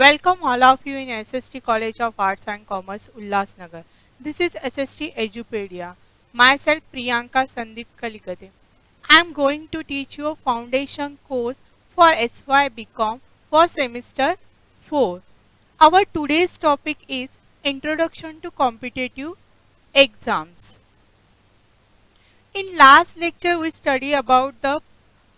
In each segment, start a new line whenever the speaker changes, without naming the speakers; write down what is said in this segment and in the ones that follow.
Welcome all of you in SST College of Arts and Commerce, Ulhasnagar. This is SST Edupedia. Myself Priyanka Sandeep Kalikate. I am going to teach you a foundation course for SY BCom for semester 4. Our today's topic is Introduction to Competitive Exams. In last lecture we studied about the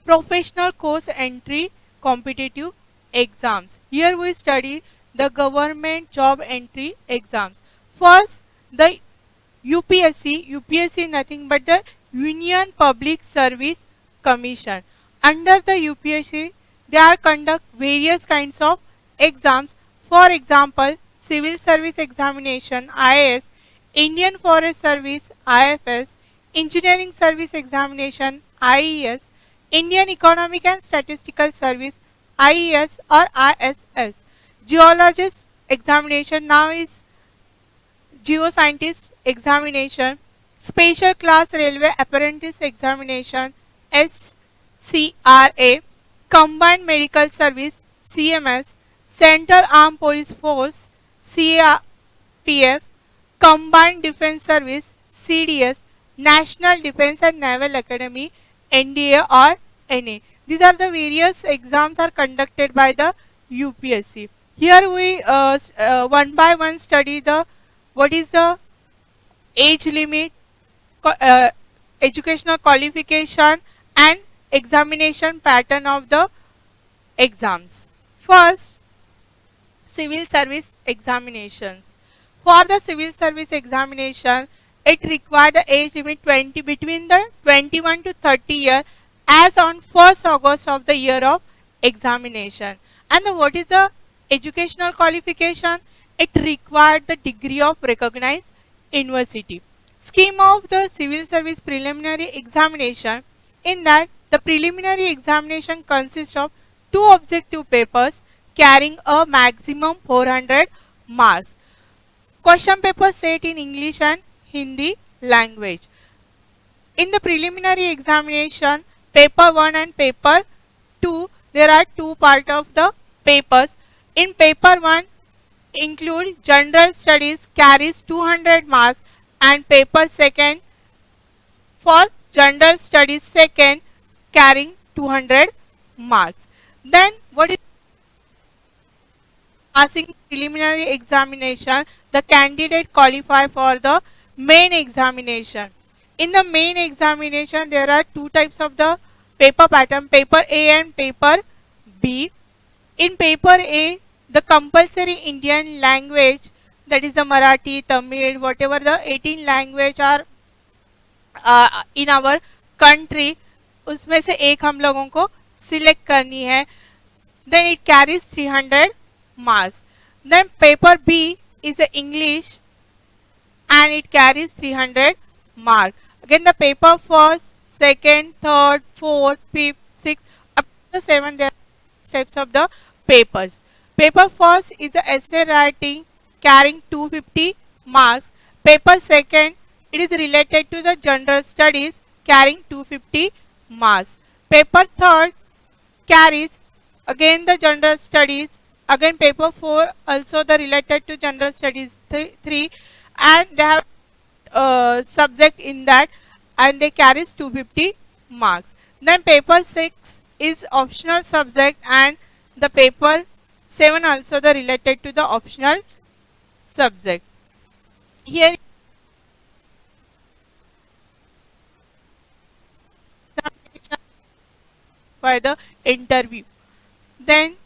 professional course entry competitive exams. Here we study the government job entry exams. First, the UPSC nothing but the Union Public Service Commission. Under the UPSC, they are conduct various kinds of exams. For example, Civil Service Examination IAS, Indian Forest Service IFS, Engineering Service Examination IES, Indian Economic and Statistical Service IES or ISS. Geologist examination now is Geoscientist examination. Special Class Railway Apprentice examination SCRA. Combined Medical Service CMS. Central Armed Police Force CAPF. Combined Defence Service CDS. National Defence and Naval Academy NDA or NA. These are the various exams are conducted by the UPSC. Here we one by one study the what is the age limit, educational qualification and examination pattern of the exams. First, civil service examinations. For the civil service examination, it required the age limit between the 21 to 30 year as on 1st August of the year of examination. And what is the educational qualification? It required the degree of recognized university. Scheme of the civil service preliminary examination. In that, the preliminary examination consists of 2 objective papers carrying a maximum 400 marks. Question paper set in English and Hindi language. In the preliminary examination, paper 1 and paper 2, there are 2 parts of the papers. In paper 1 include general studies carries 200 marks and paper 2 for general studies 2 carrying 200 marks. Then what is passing preliminary examination? The candidate qualify for the main examination. In the main examination, there are 2 types of the paper pattern, paper A and paper B. In paper A, the compulsory Indian language, that is the Marathi, Tamil, whatever the 18 language are in our country, उसमें से एक हम लोगों को select करनी है. Then it carries 300 marks. Then paper B is the English and it carries 300 marks. Again the paper first, second, third, fourth, fifth, sixth, up to 7 there are types of the papers. Paper first is the essay writing carrying 250 marks. Paper second, it is related to the general studies carrying 250 marks. Paper third carries again the general studies. Again paper 4 also the related to general studies 3 and they have subject in that and they carries 250 marks. Then paper 6 is optional subject and the paper 7 also the related to the optional subject. Here for the interview. Then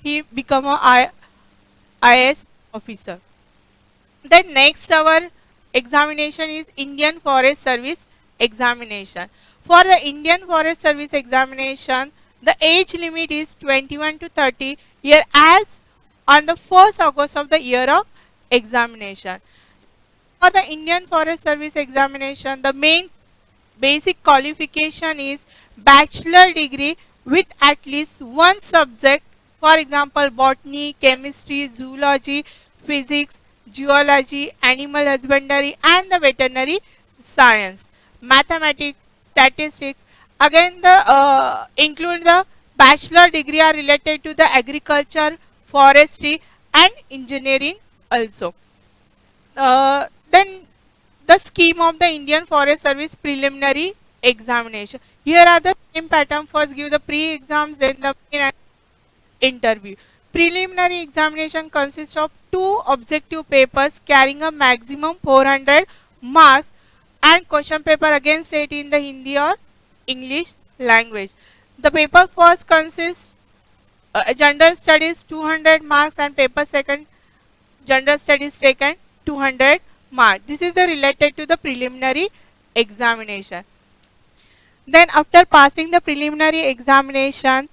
he become a IS officer. Then next our examination is Indian Forest Service examination. For the Indian Forest Service examination, the age limit is 21 to 30 year as on the 1st August of the year of examination. For the Indian Forest Service examination, the main basic qualification is bachelor degree with at least 1 subject. For example, botany, chemistry, zoology, physics, geology, animal husbandry and the veterinary science, mathematics, statistics. Again the include the bachelor degree are related to the agriculture, forestry and engineering also. Then the scheme of the Indian Forest Service preliminary examination. Here are the same pattern. First give the pre-exams, then the main and interview. Preliminary examination consists of 2 objective papers carrying a maximum 400 marks and question paper again set in the Hindi or English language. The paper first consists general studies 200 marks and paper second general studies taken 200 marks. This is the related to the preliminary examination. Then after passing the preliminary examination,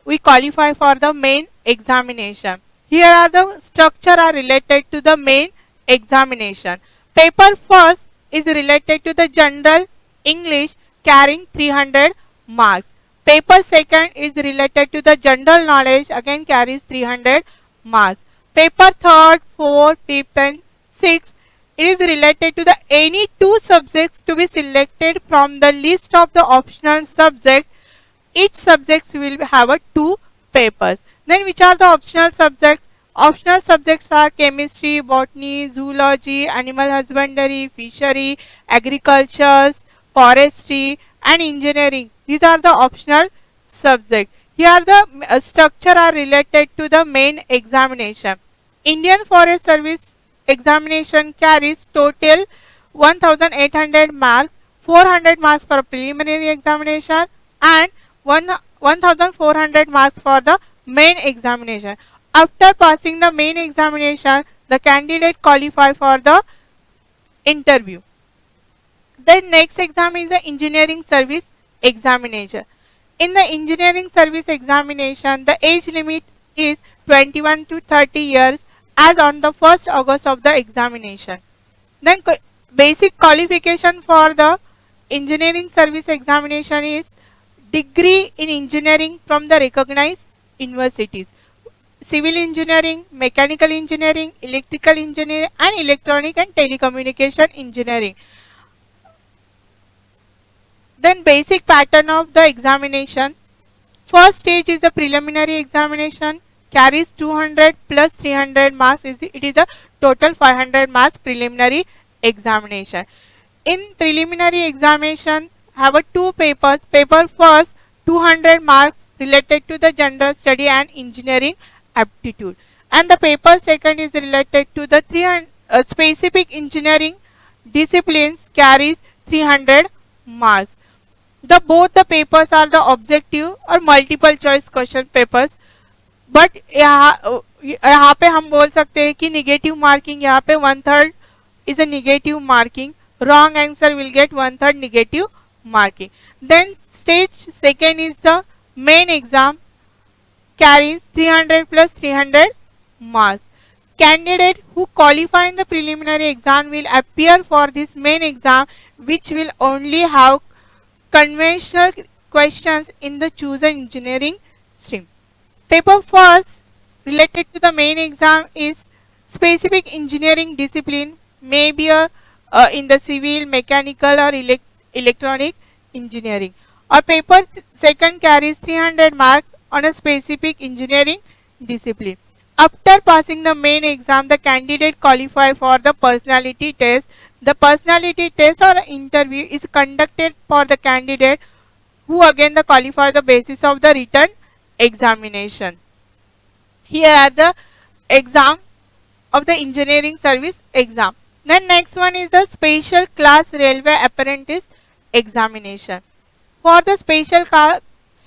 we qualify for the main examination. Here are the structure are related to the main examination. Paper first is related to the general English carrying 300 marks. Paper second is related to the general knowledge again carries 300 marks. Paper third, fourth, fifth and sixth, it is related to the any 2 subjects to be selected from the list of the optional subject. Each subject will have a 2 papers. Then which are the optional subjects? Optional subjects are chemistry, botany, zoology, animal husbandry, fishery, agriculture, forestry and engineering. These are the optional subjects. Here the structure are related to the main examination. Indian Forest Service examination carries total 1800 marks, 400 marks for preliminary examination and 1400 marks for the main examination. After passing the main examination, the candidate qualify for the interview. The next exam is the engineering service examination. In the engineering service examination, the age limit is 21 to 30 years as on the 1st August of the examination. Then basic qualification for the engineering service examination is degree in engineering from the recognized universities. Civil engineering, mechanical engineering, electrical engineering and electronic and telecommunication engineering. Then basic pattern of the examination. First stage is the preliminary examination, carries 200 plus 300 marks. It is a total 500 marks preliminary examination. In preliminary examination have a 2 papers. Paper first 200 marks related to the general study and engineering aptitude. And the paper second is related to the 300 specific engineering disciplines carries 300 marks. Both the papers are the objective और multiple choice question papers, but यहाँ पे हम बोल सकते हैं कि negative marking यहाँ पे 1/3 is a negative marking. Wrong answer will get 1/3 negative marking. Then stage second is the main exam, carries 300 plus 300 marks. Candidate who qualify in the preliminary exam will appear for this main exam, which will only have conventional questions in the chosen engineering stream. Paper first related to the main exam is specific engineering discipline, may be in the civil, mechanical or electronic engineering. Or paper second carries 300 marks on a specific engineering discipline. After passing the main exam, the candidate qualify for the personality test. The personality test or interview is conducted for the candidate who again qualify the basis of the written examination. Here are the exam of the engineering service exam. Then next one is the special class railway apprentice examination. For the special class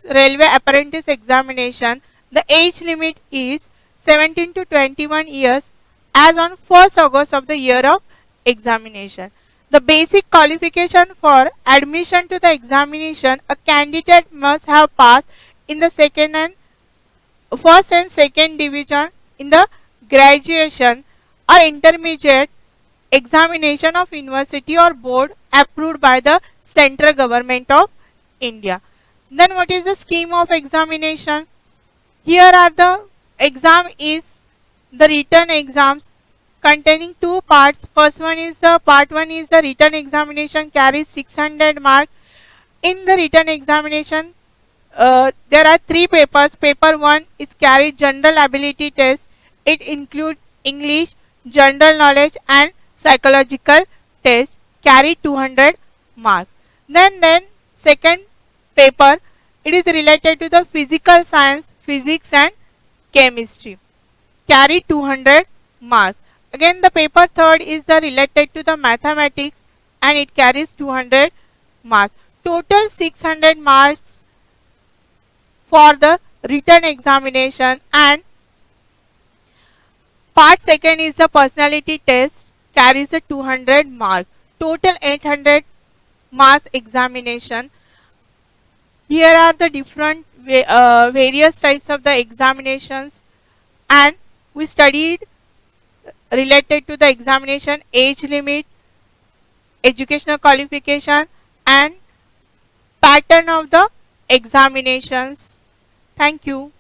railway apprentice examination, the age limit is 17 to 21 years as on 1st August of the year of examination. The basic qualification for admission to the examination, a candidate must have passed in the first and second division in the graduation or intermediate examination of university or board approved by the central government of India. Then what is the scheme of examination? Here are the exam is the written exams containing 2 parts. First one is the part 1 is the written examination, carries 600 marks. In the written examination, there are three papers. Paper 1 is carry general ability test. It includes English, general knowledge and psychological test, carry 200 marks. Then second paper, it is related to the physical science, physics and chemistry, carry 200 marks. Again the paper third is the related to the mathematics and it carries 200 marks. Total 600 marks for the written examination, and part second is the personality test, carries a 200 mark. Total 800 marks examination. Here are the different various types of the examinations, and we studied related to the examination age limit, educational qualification and pattern of the examinations. Thank you.